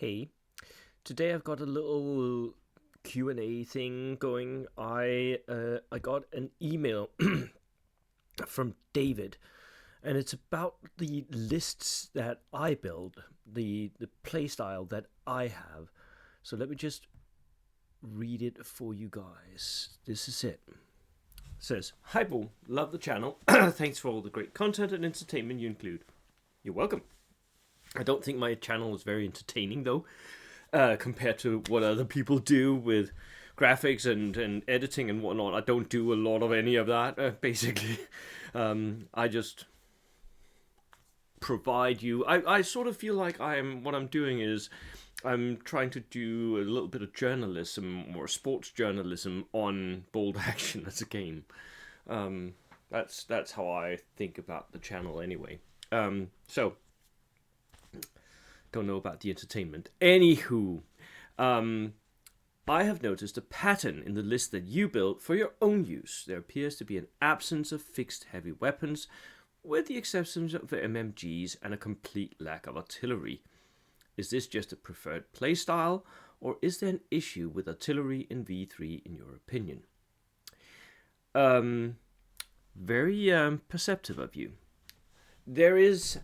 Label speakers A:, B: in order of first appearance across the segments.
A: Hey, today I've got a little Q&A thing going. I got an email from David, and it's about the lists that I build, the playstyle that I have. So let me just read it for you guys. This is it. It says, "Hi Paul, love the channel. Thanks for all the great content and entertainment you include." You're welcome. I don't think my channel is very entertaining though, compared to what other people do with graphics and editing and whatnot. I don't do a lot of any of that, basically. I just provide you. I sort of feel like what I'm doing is I'm trying to do a little bit of journalism or sports journalism on Bold Action as a game. That's how I think about the channel anyway. So don't know about the entertainment. Anywho, I have noticed a pattern in the list that you built for your own use. There appears to be an absence of fixed heavy weapons, with the exceptions of the MMGs and a complete lack of artillery. Is this just a preferred playstyle, or is there an issue with artillery in V3 in your opinion? Very perceptive of you. There is,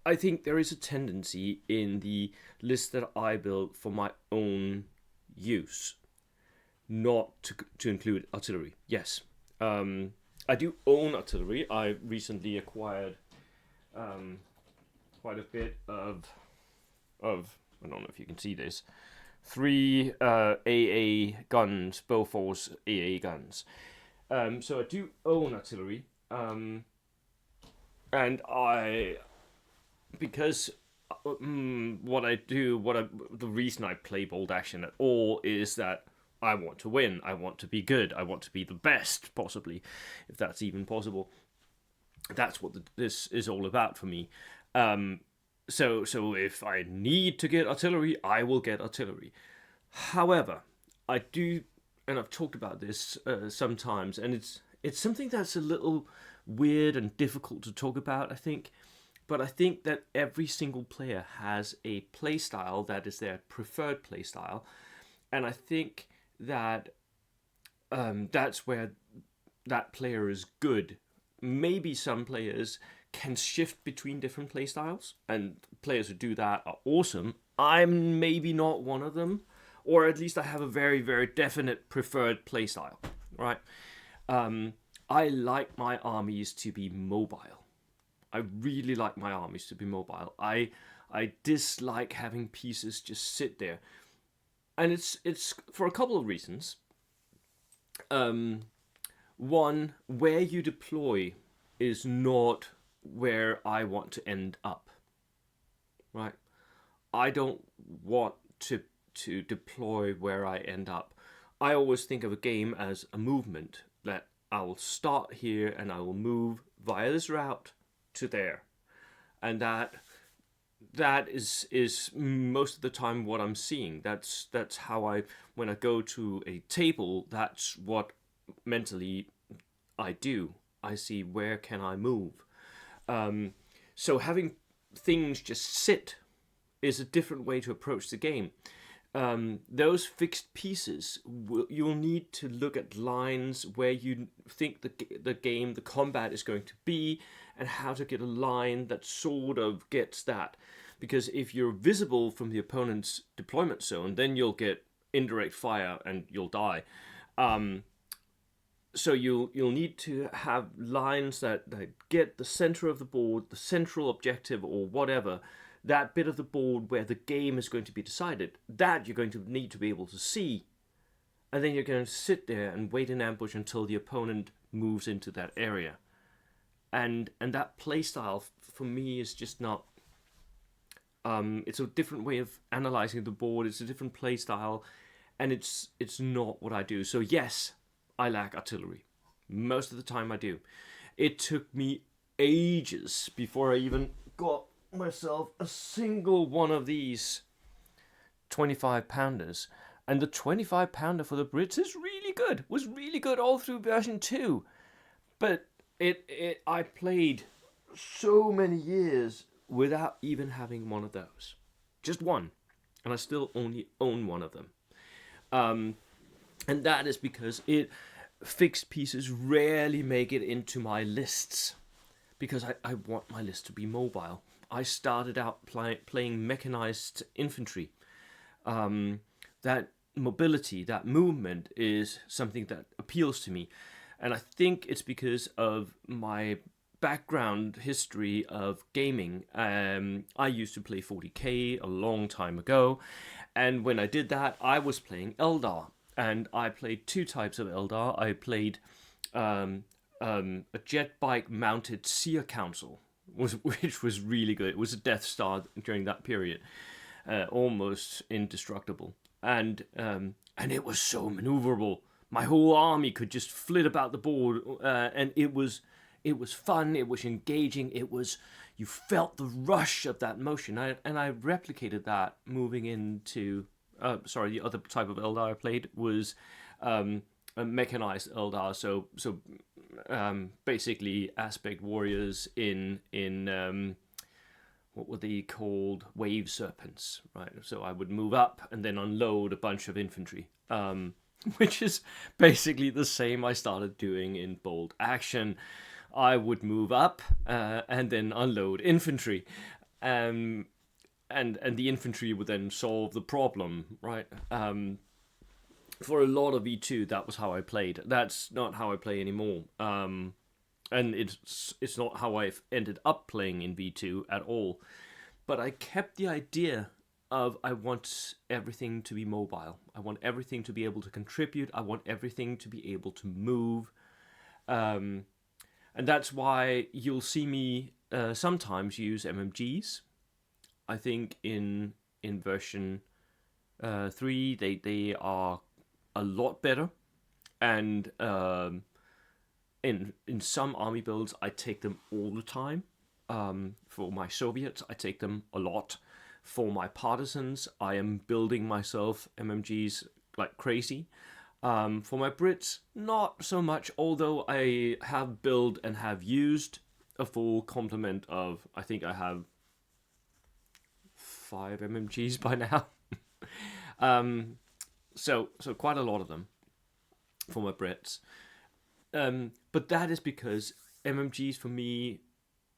A: I think there is a tendency in the list that I built for my own use not to include artillery. Yes, I do own artillery. I recently acquired quite a bit of I don't know if you can see this, 3 AA guns, Bofors AA guns. So I do own artillery, and because the reason I play Bold Action at all is that I want to win. I want to be good. I want to be the best, possibly, if that's even possible. That's what this is all about for me. So if I need to get artillery, I will get artillery. However, I do, and I've talked about this sometimes, and it's something that's a little weird and difficult to talk about, I think. But I think that every single player has a playstyle that is their preferred playstyle, and I think that that's where that player is good. Maybe some players can shift between different playstyles, and players who do that are awesome. I'm maybe not one of them, or at least I have a very, very definite preferred playstyle, right? I like my armies to be mobile. I really like my armies to be mobile. I dislike having pieces just sit there, and it's for a couple of reasons. One, where you deploy is not where I want to end up. Right? I don't want to deploy where I end up. I always think of a game as a movement, that I will start here and I will move via this route to there, and that is most of the time what I'm seeing. That's how when I go to a table, that's what mentally I do. I see where can I move. So having things just sit is a different way to approach the game. Those fixed pieces, you'll need to look at lines where you think the combat is going to be, and how to get a line that sort of gets that. Because if you're visible from the opponent's deployment zone, then you'll get indirect fire and you'll die. So you'll need to have lines that get the center of the board, the central objective or whatever, that bit of the board where the game is going to be decided. That you're going to need to be able to see. And then you're going to sit there and wait in ambush until the opponent moves into that area. And that playstyle for me is just not. It's a different way of analyzing the board. It's a different playstyle, and it's not what I do. So yes, I lack artillery. Most of the time I do. It took me ages before I even got myself a single one of these 25 pounders, and the 25 pounder for the Brits is really good. Was really good all through version 2, but I played so many years without even having one of those. Just one. and I still only own one of them. And that is because fixed pieces rarely make it into my lists, because I want my list to be mobile. I started out playing mechanized infantry. That mobility, that movement is something that appeals to me. And I think it's because of my background history of gaming. I used to play 40k a long time ago. And when I did that, I was playing Eldar. And I played two types of Eldar. I played a jet bike mounted Seer Council, which was really good. It was a Death Star during that period, almost indestructible, and it was so maneuverable. My whole army could just flit about the board, and it was fun. It was engaging. You felt the rush of that motion, and I replicated that moving into. The other type of Eldar I played was a mechanized Eldar. So basically aspect warriors in what were they called? Wave serpents, right? So I would move up and then unload a bunch of infantry, which is basically the same I started doing in bold action. I would move up and then unload infantry. And the infantry would then solve the problem, right? For a lot of V2, that was how I played. That's not how I play anymore. And it's not how I've ended up playing in V2 at all. But I kept the idea of I want everything to be mobile. I want everything to be able to contribute. I want everything to be able to move. And that's why you'll see me sometimes use MMGs. I think in version 3 they are a lot better, and in some army builds I take them all the time. For my Soviets, I take them a lot. For my partisans, I am building myself MMGs like crazy. For my Brits, not so much, although I have built and have used a full complement of, I think I have 5 MMGs by now. So quite a lot of them for my Brits. But that is because MMGs for me,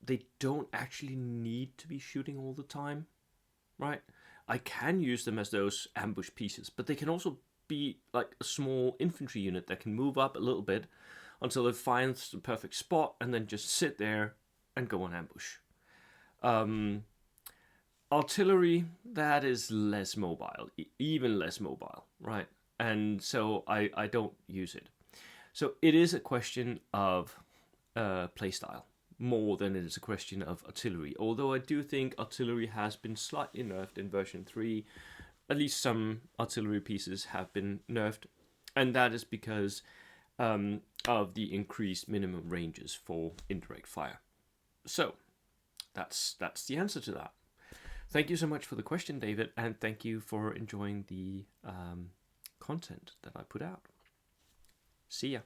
A: they don't actually need to be shooting all the time, right? I can use them as those ambush pieces, but they can also be like a small infantry unit that can move up a little bit until it finds the perfect spot and then just sit there and go on ambush. Artillery, that is less mobile, even less mobile, right? And so I don't use it. So it is a question of playstyle more than it is a question of artillery. Although I do think artillery has been slightly nerfed in version 3. At least some artillery pieces have been nerfed. And that is because of the increased minimum ranges for indirect fire. So that's the answer to that. Thank you so much for the question, David, and thank you for enjoying the content that I put out. See ya.